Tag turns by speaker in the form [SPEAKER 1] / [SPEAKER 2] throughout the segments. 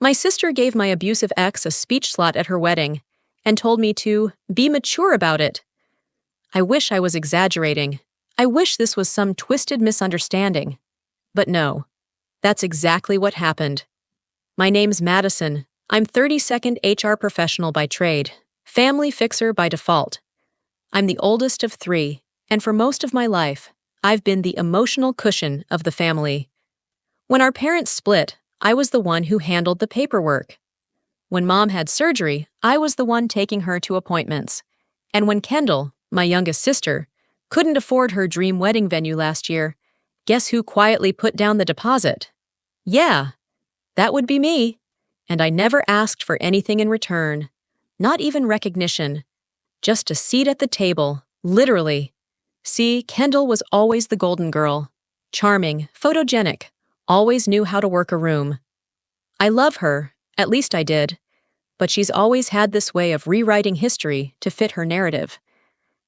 [SPEAKER 1] My sister gave my abusive ex a speech slot at her wedding and told me to be mature about it. I wish I was exaggerating. I wish this was some twisted misunderstanding. But no, that's exactly what happened. My name's Madison. I'm 32nd HR professional by trade, family fixer by default. I'm the oldest of three, and for most of my life, I've been the emotional cushion of the family. When our parents split, I was the one who handled the paperwork. When Mom had surgery, I was the one taking her to appointments. And when Kendall, my youngest sister, couldn't afford her dream wedding venue last year, guess who quietly put down the deposit? Yeah, that would be me. And I never asked for anything in return. Not even recognition. Just a seat at the table, literally. See, Kendall was always the golden girl. Charming, photogenic, always knew how to work a room. I love her, at least I did. But she's always had this way of rewriting history to fit her narrative.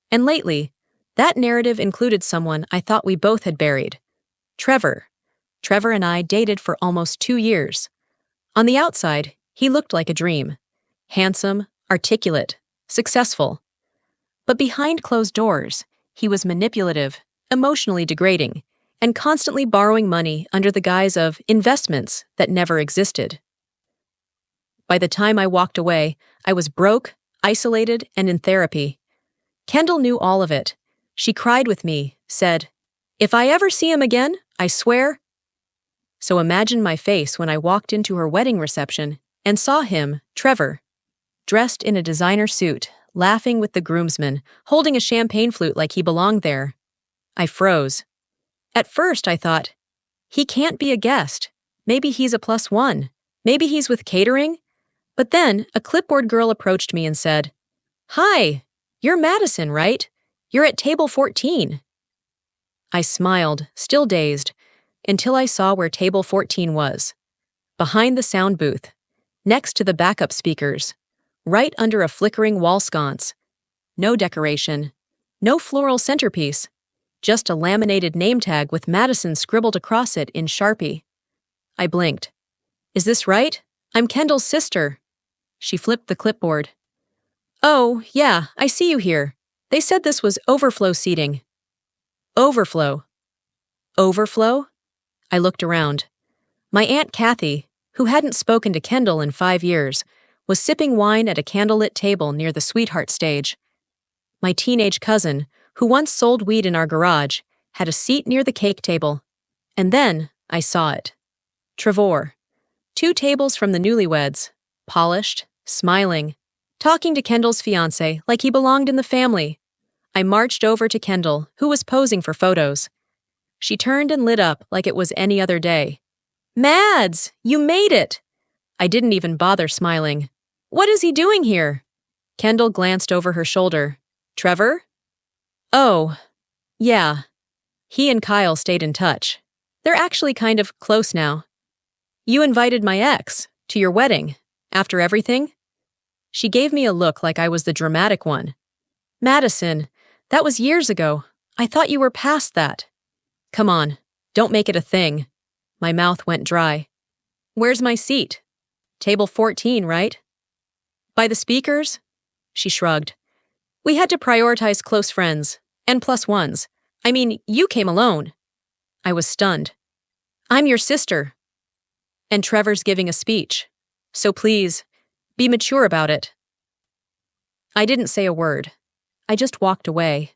[SPEAKER 1] And lately, that narrative included someone I thought we both had buried. Trevor. Trevor and I dated for almost 2 years. On the outside, he looked like a dream. Handsome, articulate, successful. But behind closed doors, he was manipulative, emotionally degrading, and constantly borrowing money under the guise of investments that never existed. By the time I walked away, I was broke, isolated, and in therapy. Kendall knew all of it. She cried with me, said, "If I ever see him again, I swear." So imagine my face when I walked into her wedding reception and saw him, Trevor, dressed in a designer suit, laughing with the groomsmen, holding a champagne flute like he belonged there. I froze. At first I thought, he can't be a guest. Maybe he's a +1. Maybe he's with catering. But then a clipboard girl approached me and said, "Hi, you're Madison, right? You're at table 14. I smiled, still dazed, until I saw where table 14 was. Behind the sound booth, next to the backup speakers, right under a flickering wall sconce. No decoration, no floral centerpiece, just a laminated name tag with Madison scribbled across it in Sharpie. I blinked. "Is this right? I'm Kendall's sister." She flipped the clipboard. "Oh, yeah, I see you here. They said this was overflow seating." Overflow. Overflow? I looked around. My Aunt Kathy, who hadn't spoken to Kendall in 5 years, was sipping wine at a candlelit table near the sweetheart stage. My teenage cousin, who once sold weed in our garage, had a seat near the cake table. And then I saw it. Trevor. 2 tables from the newlyweds, polished, smiling, talking to Kendall's fiancé like he belonged in the family. I marched over to Kendall, who was posing for photos. She turned and lit up like it was any other day. "Mads, you made it!" I didn't even bother smiling. "What is he doing here?" Kendall glanced over her shoulder. "Trevor?" "Oh, yeah." He and Kyle stayed in touch. They're actually kind of close now. "You invited my ex to your wedding, after everything?" She gave me a look like I was the dramatic one. "Madison, that was years ago. I thought you were past that." "Come on, don't make it a thing." My mouth went dry. "Where's my seat?" "Table 14, right?" "By the speakers?" She shrugged. "We had to prioritize close friends, and +1s. I mean, you came alone." I was stunned. "I'm your sister. And Trevor's giving a speech. So please, be mature about it." I didn't say a word. I just walked away,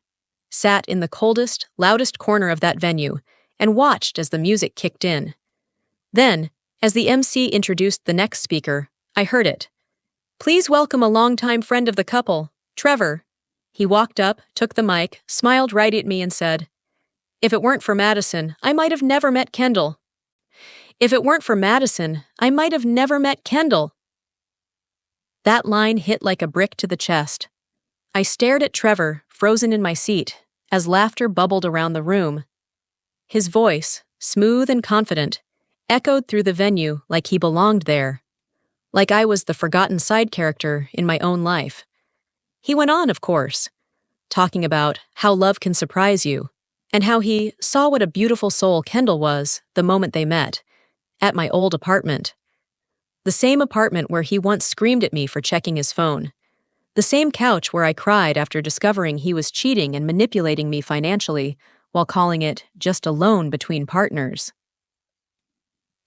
[SPEAKER 1] sat in the coldest, loudest corner of that venue, and watched as the music kicked in. Then, as the MC introduced the next speaker, I heard it. "Please welcome a longtime friend of the couple, Trevor." He walked up, took the mic, smiled right at me and said, "If it weren't for Madison, I might have never met Kendall." If it weren't for Madison, I might have never met Kendall. That line hit like a brick to the chest. I stared at Trevor, frozen in my seat, as laughter bubbled around the room. His voice, smooth and confident, echoed through the venue like he belonged there, like I was the forgotten side character in my own life. He went on, of course, talking about how love can surprise you, and how he saw what a beautiful soul Kendall was the moment they met, at my old apartment. The same apartment where he once screamed at me for checking his phone. The same couch where I cried after discovering he was cheating and manipulating me financially while calling it just a loan between partners.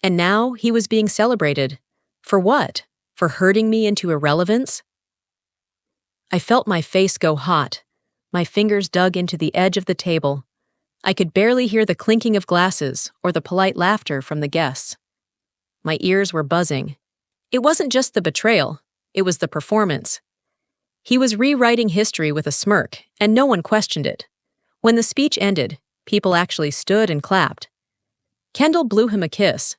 [SPEAKER 1] And now he was being celebrated. For what? For hurting me into irrelevance? I felt my face go hot. My fingers dug into the edge of the table. I could barely hear the clinking of glasses or the polite laughter from the guests. My ears were buzzing. It wasn't just the betrayal, it was the performance. He was rewriting history with a smirk, and no one questioned it. When the speech ended, people actually stood and clapped. Kendall blew him a kiss.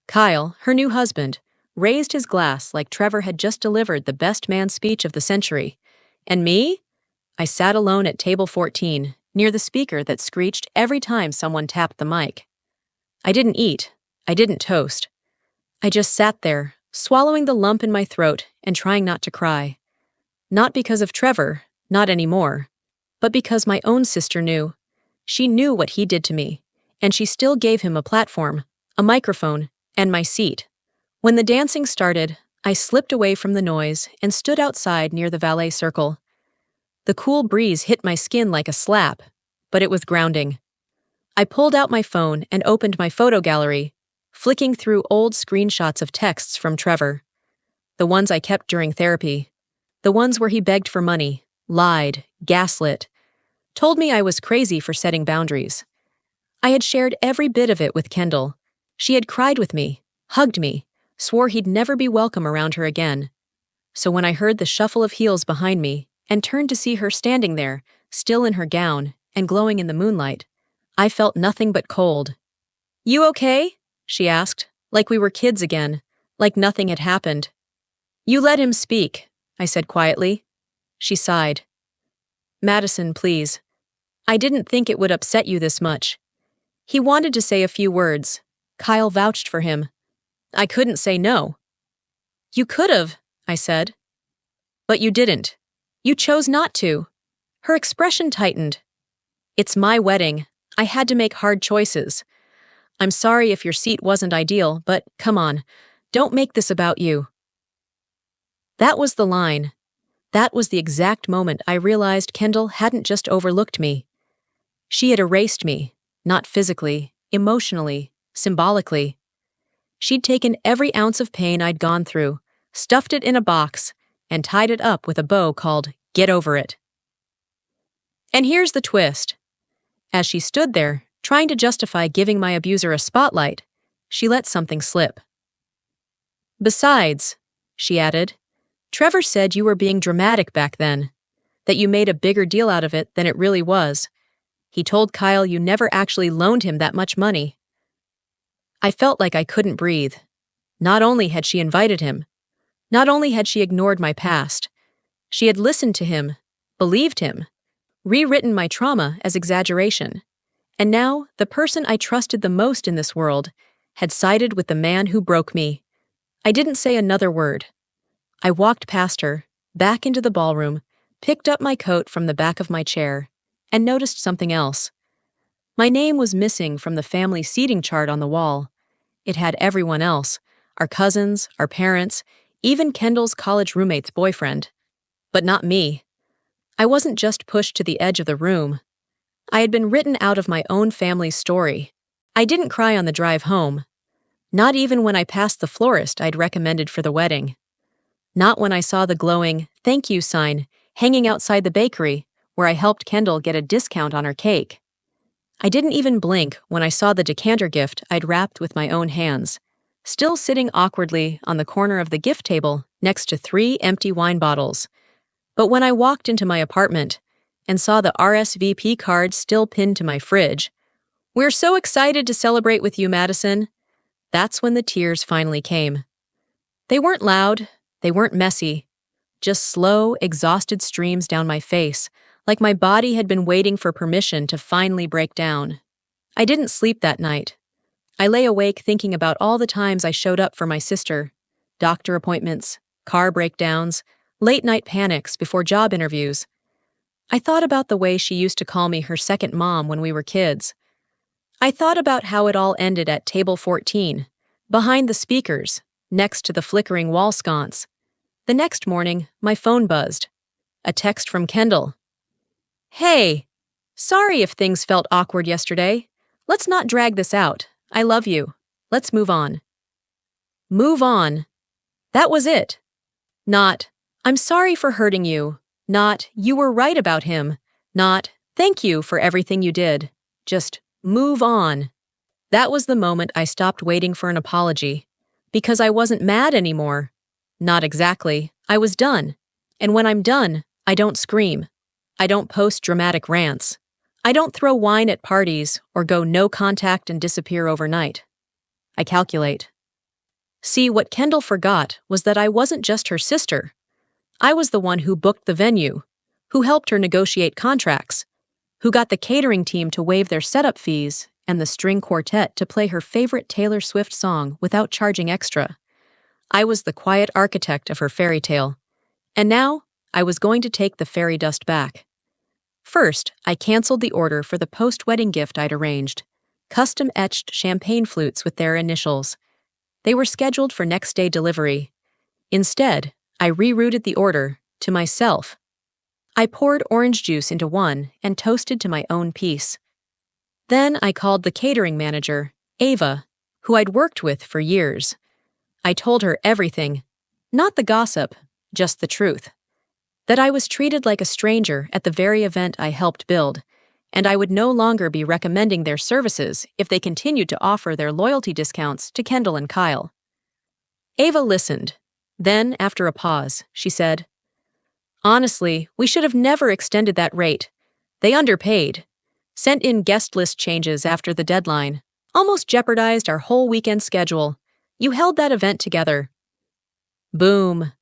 [SPEAKER 1] Kyle, her new husband, raised his glass like Trevor had just delivered the best man speech of the century. And me? I sat alone at table 14, near the speaker that screeched every time someone tapped the mic. I didn't eat. I didn't toast. I just sat there, swallowing the lump in my throat and trying not to cry. Not because of Trevor, not anymore, but because my own sister knew. She knew what he did to me, and she still gave him a platform, a microphone, and my seat. When the dancing started, I slipped away from the noise and stood outside near the valet circle. The cool breeze hit my skin like a slap, but it was grounding. I pulled out my phone and opened my photo gallery, flicking through old screenshots of texts from Trevor. The ones I kept during therapy. The ones where he begged for money, lied, gaslit, told me I was crazy for setting boundaries. I had shared every bit of it with Kendall. She had cried with me, hugged me, swore he'd never be welcome around her again. So when I heard the shuffle of heels behind me and turned to see her standing there, still in her gown and glowing in the moonlight, I felt nothing but cold. "You okay?" she asked, like we were kids again, like nothing had happened. "You let him speak," I said quietly. She sighed. "Madison, please. I didn't think it would upset you this much." He wanted to say a few words. Kyle vouched for him. I couldn't say no. "You could've," I said. "But you didn't. You chose not to." Her expression tightened. "It's my wedding. I had to make hard choices. I'm sorry if your seat wasn't ideal, but come on, don't make this about you." That was the line. That was the exact moment I realized Kendall hadn't just overlooked me. She had erased me, not physically, emotionally, symbolically. She'd taken every ounce of pain I'd gone through, stuffed it in a box, and tied it up with a bow called "Get Over It." And here's the twist. As she stood there, trying to justify giving my abuser a spotlight, she let something slip. "Besides," she added, "Trevor said you were being dramatic back then, that you made a bigger deal out of it than it really was. He told Kyle you never actually loaned him that much money." I felt like I couldn't breathe. Not only had she invited him, not only had she ignored my past, she had listened to him, believed him, rewritten my trauma as exaggeration. And now, the person I trusted the most in this world had sided with the man who broke me. I didn't say another word. I walked past her, back into the ballroom, picked up my coat from the back of my chair, and noticed something else. My name was missing from the family seating chart on the wall. It had everyone else, our cousins, our parents, even Kendall's college roommate's boyfriend. But not me. I wasn't just pushed to the edge of the room. I had been written out of my own family's story. I didn't cry on the drive home. Not even when I passed the florist I'd recommended for the wedding. Not when I saw the glowing "thank you" sign hanging outside the bakery where I helped Kendall get a discount on her cake. I didn't even blink when I saw the decanter gift I'd wrapped with my own hands, still sitting awkwardly on the corner of the gift table next to 3 empty wine bottles. But when I walked into my apartment and saw the RSVP card still pinned to my fridge, "We're so excited to celebrate with you, Madison," that's when the tears finally came. They weren't loud. They weren't messy, just slow, exhausted streams down my face, like my body had been waiting for permission to finally break down. I didn't sleep that night. I lay awake thinking about all the times I showed up for my sister, doctor appointments, car breakdowns, late-night panics before job interviews. I thought about the way she used to call me her second mom when we were kids. I thought about how it all ended at table 14, behind the speakers, next to the flickering wall sconce. The next morning, my phone buzzed. A text from Kendall. Hey, sorry if things felt awkward yesterday. Let's not drag this out. I love you. Let's move on. Move on. That was it. Not, I'm sorry for hurting you. Not, you were right about him. Not, thank you for everything you did. Just, move on. That was the moment I stopped waiting for an apology. Because I wasn't mad anymore. Not exactly. I was done. And when I'm done, I don't scream. I don't post dramatic rants. I don't throw wine at parties or go no contact and disappear overnight. I calculate. See, what Kendall forgot was that I wasn't just her sister. I was the one who booked the venue, who helped her negotiate contracts, who got the catering team to waive their setup fees and the string quartet to play her favorite Taylor Swift song without charging extra. I was the quiet architect of her fairy tale. And now, I was going to take the fairy dust back. First, I canceled the order for the post-wedding gift I'd arranged, custom-etched champagne flutes with their initials. They were scheduled for next-day delivery. Instead, I rerouted the order to myself. I poured orange juice into one and toasted to my own piece. Then I called the catering manager, Ava, who I'd worked with for years. I told her everything, not the gossip, just the truth. That I was treated like a stranger at the very event I helped build, and I would no longer be recommending their services if they continued to offer their loyalty discounts to Kendall and Kyle. Ava listened. Then, after a pause, she said, Honestly, we should have never extended that rate. They underpaid. Sent in guest list changes after the deadline. Almost jeopardized our whole weekend schedule. You held that event together. Boom.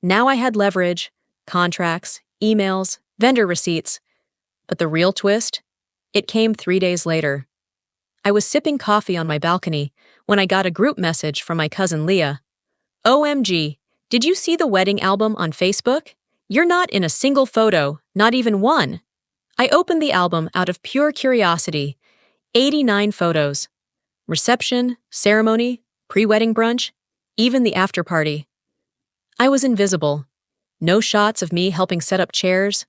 [SPEAKER 1] Now I had leverage, contracts, emails, vendor receipts. But the real twist? It came 3 days later. I was sipping coffee on my balcony when I got a group message from my cousin Leah. OMG, did you see the wedding album on Facebook? You're not in a single photo, not even one. I opened the album out of pure curiosity. 89 photos. Reception, ceremony, pre-wedding brunch, even the after party. I was invisible. No shots of me helping set up chairs.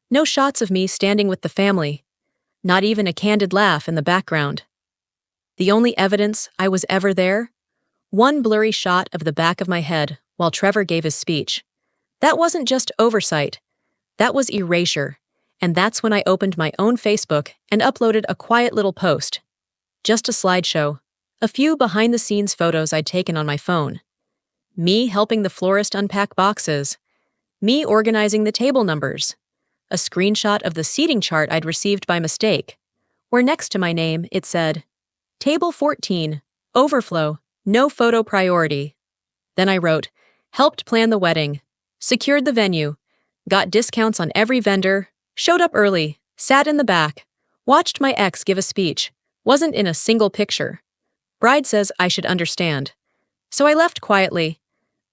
[SPEAKER 1] No shots of me standing with the family. Not even a candid laugh in the background. The only evidence I was ever there? One blurry shot of the back of my head while Trevor gave his speech. That wasn't just oversight. That was erasure. And that's when I opened my own Facebook and uploaded a quiet little post. Just a slideshow. A few behind-the-scenes photos I'd taken on my phone. Me helping the florist unpack boxes. Me organizing the table numbers. A screenshot of the seating chart I'd received by mistake, where next to my name it said, Table 14, overflow, no photo priority. Then I wrote, helped plan the wedding, secured the venue, got discounts on every vendor, showed up early, sat in the back, watched my ex give a speech, wasn't in a single picture. Bride says I should understand. So I left quietly.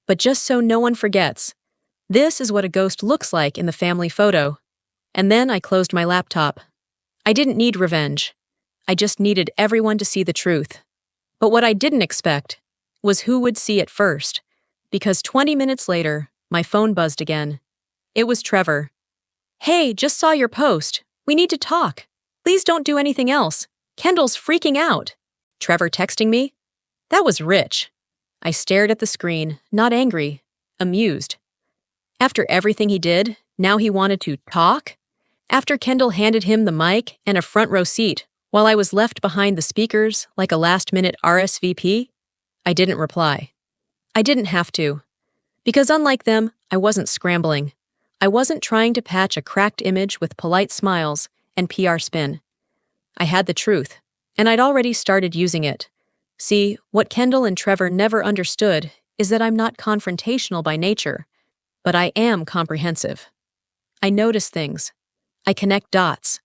[SPEAKER 1] But just so no one forgets, this is what a ghost looks like in the family photo. And then I closed my laptop. I didn't need revenge. I just needed everyone to see the truth. But what I didn't expect was who would see it first. Because 20 minutes later, my phone buzzed again. It was Trevor. Hey, just saw your post. We need to talk. Please don't do anything else. Kendall's freaking out. Trevor texting me? That was rich. I stared at the screen, not angry, amused. After everything he did, now he wanted to talk? After Kendall handed him the mic and a front row seat, while I was left behind the speakers like a last-minute RSVP? I didn't reply. I didn't have to. Because unlike them, I wasn't scrambling. I wasn't trying to patch a cracked image with polite smiles and PR spin. I had the truth, and I'd already started using it. See, what Kendall and Trevor never understood is that I'm not confrontational by nature, but I am comprehensive. I notice things. I connect dots.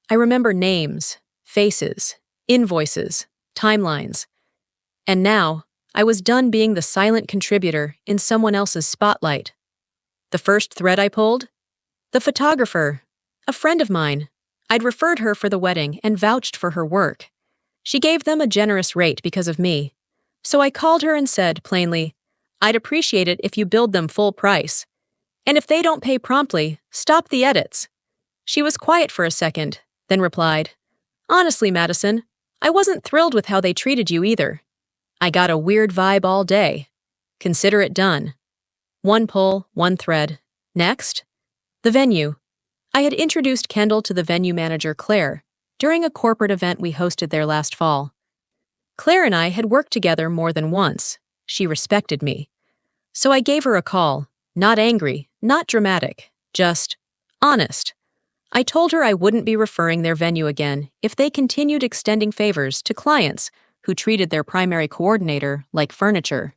[SPEAKER 1] I remember names, faces, invoices, timelines. And now, I was done being the silent contributor in someone else's spotlight. The first thread I pulled? The photographer, a friend of mine. I'd referred her for the wedding and vouched for her work. She gave them a generous rate because of me. So I called her and said, plainly, I'd appreciate it if you billed them full price. And if they don't pay promptly, stop the edits. She was quiet for a second, then replied, Honestly, Madison, I wasn't thrilled with how they treated you either. I got a weird vibe all day. Consider it done. One pull, one thread. Next? The venue. I had introduced Kendall to the venue manager, Claire, during a corporate event we hosted there last fall. Claire and I had worked together more than once. She respected me. So I gave her a call, not angry, not dramatic, just honest. I told her I wouldn't be referring their venue again if they continued extending favors to clients who treated their primary coordinator like furniture.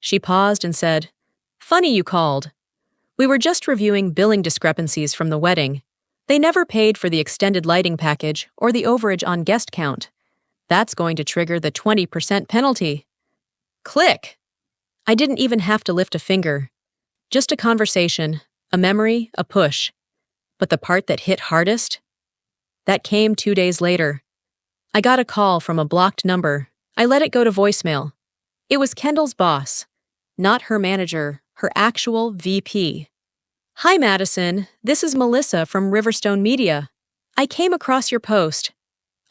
[SPEAKER 1] She paused and said, Funny you called. We were just reviewing billing discrepancies from the wedding. They never paid for the extended lighting package or the overage on guest count. That's going to trigger the 20% penalty. Click! I didn't even have to lift a finger. Just a conversation, a memory, a push. But the part that hit hardest? That came 2 days later. I got a call from a blocked number. I let it go to voicemail. It was Kendall's boss, not her manager, her actual VP. Hi, Madison. This is Melissa from Riverstone Media. I came across your post.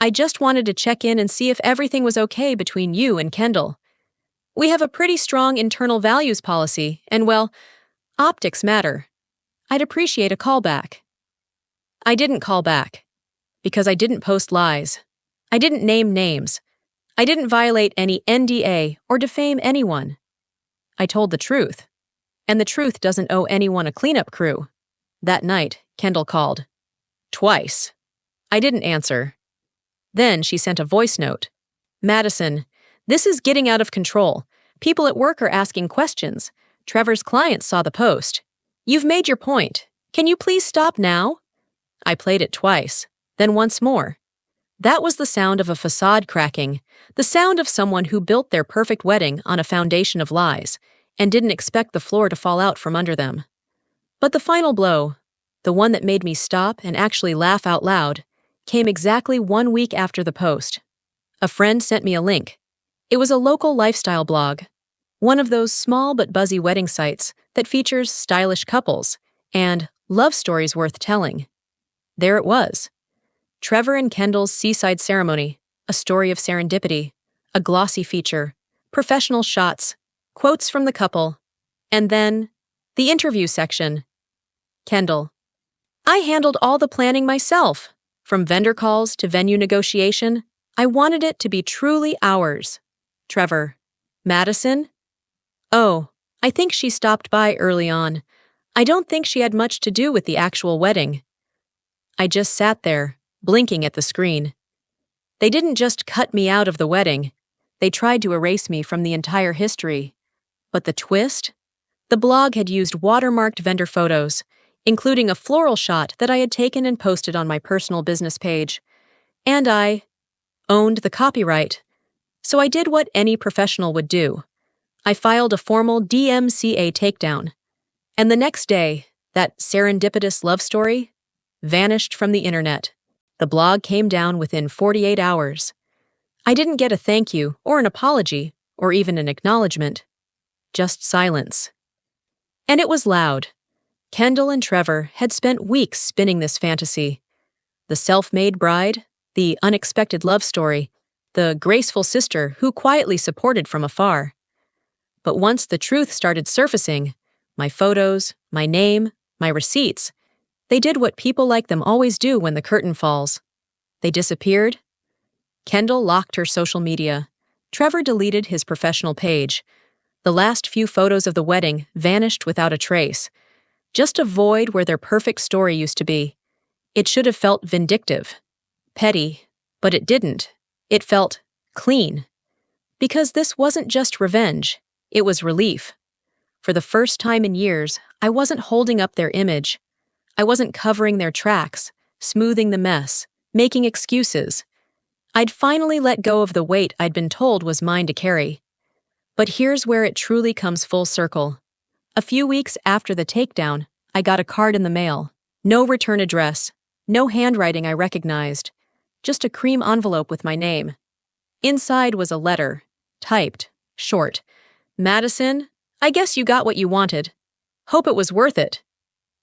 [SPEAKER 1] I just wanted to check in and see if everything was okay between you and Kendall. We have a pretty strong internal values policy, and well, optics matter. I'd appreciate a call back. I didn't call back. Because I didn't post lies. I didn't name names. I didn't violate any NDA or defame anyone. I told the truth. And the truth doesn't owe anyone a cleanup crew. That night, Kendall called. Twice. I didn't answer. Then she sent a voice note. Madison, this is getting out of control. People at work are asking questions. Trevor's clients saw the post. You've made your point. Can you please stop now? I played it twice, then once more. That was the sound of a facade cracking, the sound of someone who built their perfect wedding on a foundation of lies and didn't expect the floor to fall out from under them. But the final blow, the one that made me stop and actually laugh out loud, came exactly 1 week after the post. A friend sent me a link. It was a local lifestyle blog, one of those small but buzzy wedding sites that features stylish couples and love stories worth telling. There it was. Trevor and Kendall's seaside ceremony, a story of serendipity, a glossy feature, professional shots, quotes from the couple, and then the interview section. Kendall. I handled all the planning myself. From vendor calls to venue negotiation, I wanted it to be truly ours. Trevor. Madison? Oh, I think she stopped by early on. I don't think she had much to do with the actual wedding. I just sat there, blinking at the screen. They didn't just cut me out of the wedding. They tried to erase me from the entire history. But the twist? The blog had used watermarked vendor photos, including a floral shot that I had taken and posted on my personal business page. And I owned the copyright. So I did what any professional would do. I filed a formal DMCA takedown. And the next day, that serendipitous love story vanished from the internet. The blog came down within 48 hours. I didn't get a thank you or an apology or even an acknowledgement. Just silence. And it was loud. Kendall and Trevor had spent weeks spinning this fantasy. The self-made bride, the unexpected love story, the graceful sister who quietly supported from afar. But once the truth started surfacing, my photos, my name, my receipts, they did what people like them always do when the curtain falls. They disappeared. Kendall locked her social media. Trevor deleted his professional page. The last few photos of the wedding vanished without a trace. Just a void where their perfect story used to be. It should have felt vindictive, petty, but it didn't. It felt clean. Because this wasn't just revenge, it was relief. For the first time in years, I wasn't holding up their image. I wasn't covering their tracks, smoothing the mess, making excuses. I'd finally let go of the weight I'd been told was mine to carry. But here's where it truly comes full circle. A few weeks after the takedown, I got a card in the mail. No return address, no handwriting I recognized, just a cream envelope with my name. Inside was a letter, typed, short. Madison, I guess you got what you wanted. Hope it was worth it.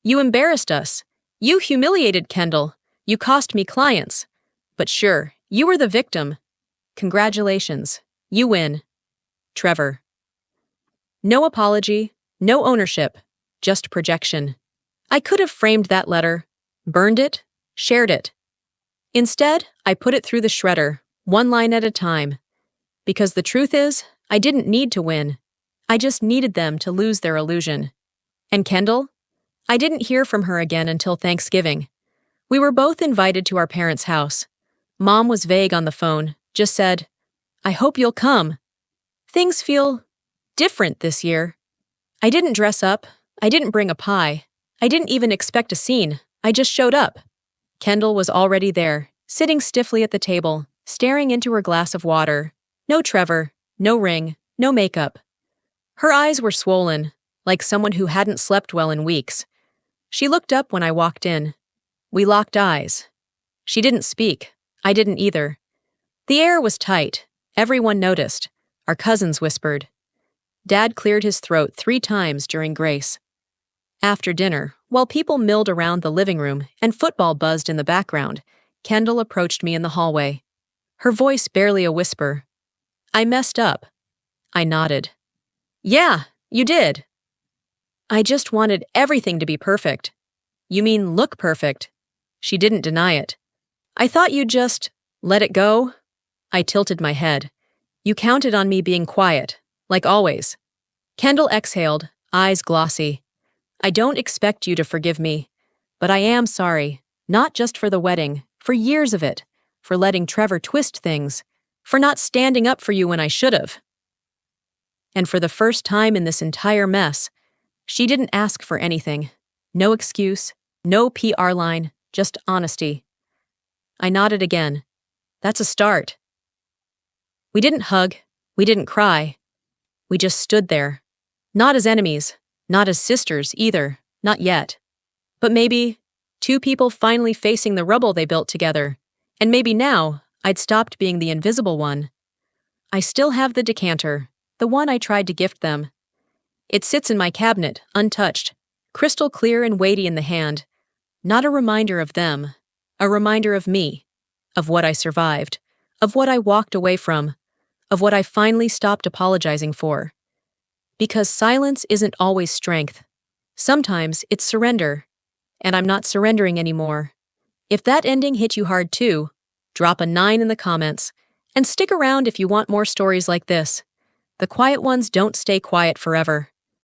[SPEAKER 1] You embarrassed us. You humiliated Kendall. You cost me clients. But sure, you were the victim. Congratulations. You win. Trevor. No apology, no ownership, just projection. I could have framed that letter, burned it, shared it. Instead, I put it through the shredder, one line at a time. Because the truth is, I didn't need to win. I just needed them to lose their illusion. And Kendall? I didn't hear from her again until Thanksgiving. We were both invited to our parents' house. Mom was vague on the phone, just said, "I hope you'll come." Things feel different this year. I didn't dress up. I didn't bring a pie. I didn't even expect a scene. I just showed up. Kendall was already there, sitting stiffly at the table, staring into her glass of water. No Trevor, no ring, no makeup. Her eyes were swollen, like someone who hadn't slept well in weeks. She looked up when I walked in. We locked eyes. She didn't speak. I didn't either. The air was tight. Everyone noticed. Our cousins whispered. Dad cleared his throat 3 times during grace. After dinner, while people milled around the living room and football buzzed in the background, Kendall approached me in the hallway. Her voice barely a whisper. I messed up. I nodded. Yeah, you did. I just wanted everything to be perfect. You mean look perfect? She didn't deny it. I thought you'd just let it go. I tilted my head. You counted on me being quiet, like always. Kendall exhaled, eyes glossy. I don't expect you to forgive me, but I am sorry, not just for the wedding, for years of it, for letting Trevor twist things, for not standing up for you when I should have. And for the first time in this entire mess, she didn't ask for anything. No excuse, no PR line, just honesty. I nodded again. That's a start. We didn't hug, we didn't cry. We just stood there. Not as enemies, not as sisters either, not yet. But maybe 2 people finally facing the rubble they built together. And maybe now I'd stopped being the invisible one. I still have the decanter, the one I tried to gift them. It sits in my cabinet, untouched, crystal clear and weighty in the hand. Not a reminder of them, a reminder of me, of what I survived, of what I walked away from, of what I finally stopped apologizing for. Because silence isn't always strength. Sometimes it's surrender. And I'm not surrendering anymore. If that ending hit you hard too, drop a 9 in the comments, and stick around if you want more stories like this. The quiet ones don't stay quiet forever.